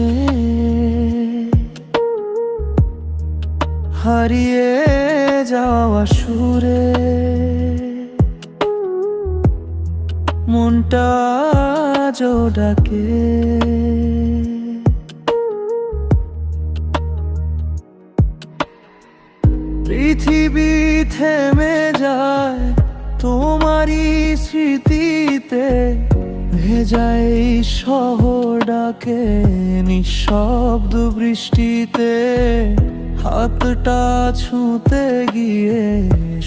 আসে, হারিয়ে যাওয়া সুরে মনটা আজও ডাকে। পৃথিবী থেমে যায় তোমারই স্মৃতিতে, ভেজায় শহর ডাকে নিঃশব্দ বৃষ্টিতে। হাতটা ছুঁতে গিয়ে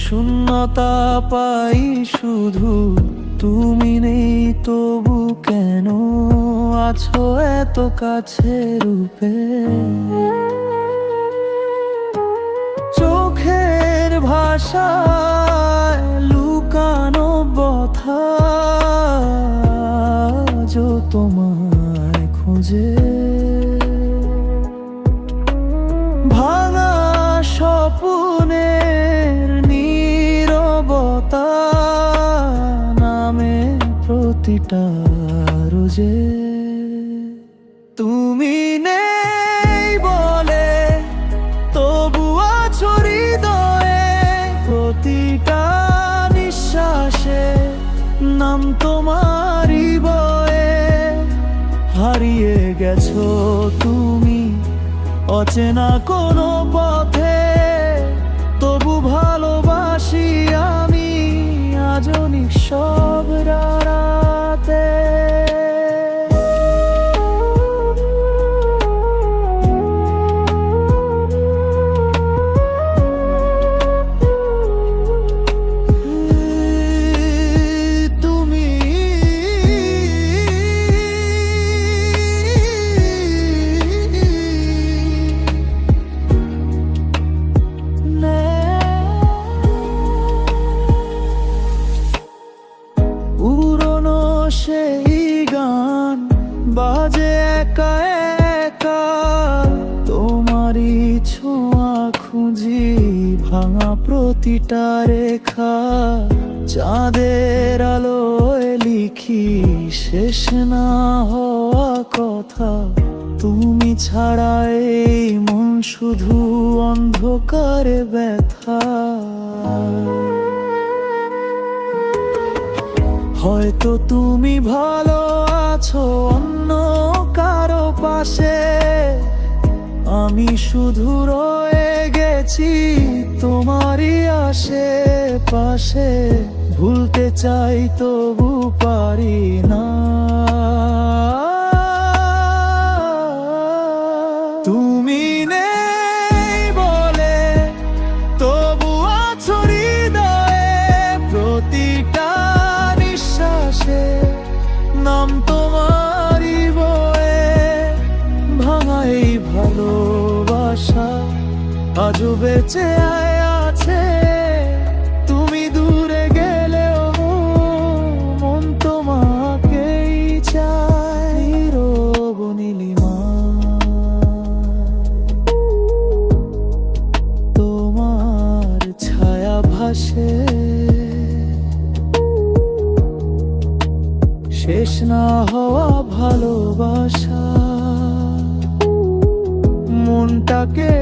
শূন্যতা পাই শুধু, তুমি নেই তবু কেন আছো এত কাছে রূপে। চোখের ভাষায় লুকানো ব্যথা আজও তোমায় খোঁজে। ভাঙা স্বপ্নের নীরবতা নামে প্রতিটা রোজে। তুমি নেই বলে তবু আছো হৃদয়ে, প্রতিটা নিঃশ্বাসে নাম তোমারই বয়ে। হারিয়ে গেছো তুমি অচেনা কোনো পথে, তবু ভালোবাসি আমি আজও নিঃশব্দ রাতে। পুরনো সেই গান বাজে একা একা, তোমারই ছোঁয়া খুঁজি ভাঙা প্রতিটা রেখা। চাঁদের আলোয় লিখি শেষ না হওয়া কথা, তুমি ছাড়া এই মন শুধু অন্ধকারে ব্যথা। হয়তো তুমি ভালো আছো অন্য কারো পাশে, আমি শুধু রয়ে গেছি তোমারই আশেপাশে। ভুলতে চাই তবু পারি না, তুমি নেই বলে তবু আছো হৃদয়ে। প্রতিটা নাম তোমারই বয়ে। ভাঙা এই ভালোবাসা আজও বেঁচে আছে, তুমি দূরে গেলেও মন তোমাকেই চায়। নীরব নীলিমা তোমার ছায়া ভাসে, শেষ না হওয়া ভালোবাসা মনটাকে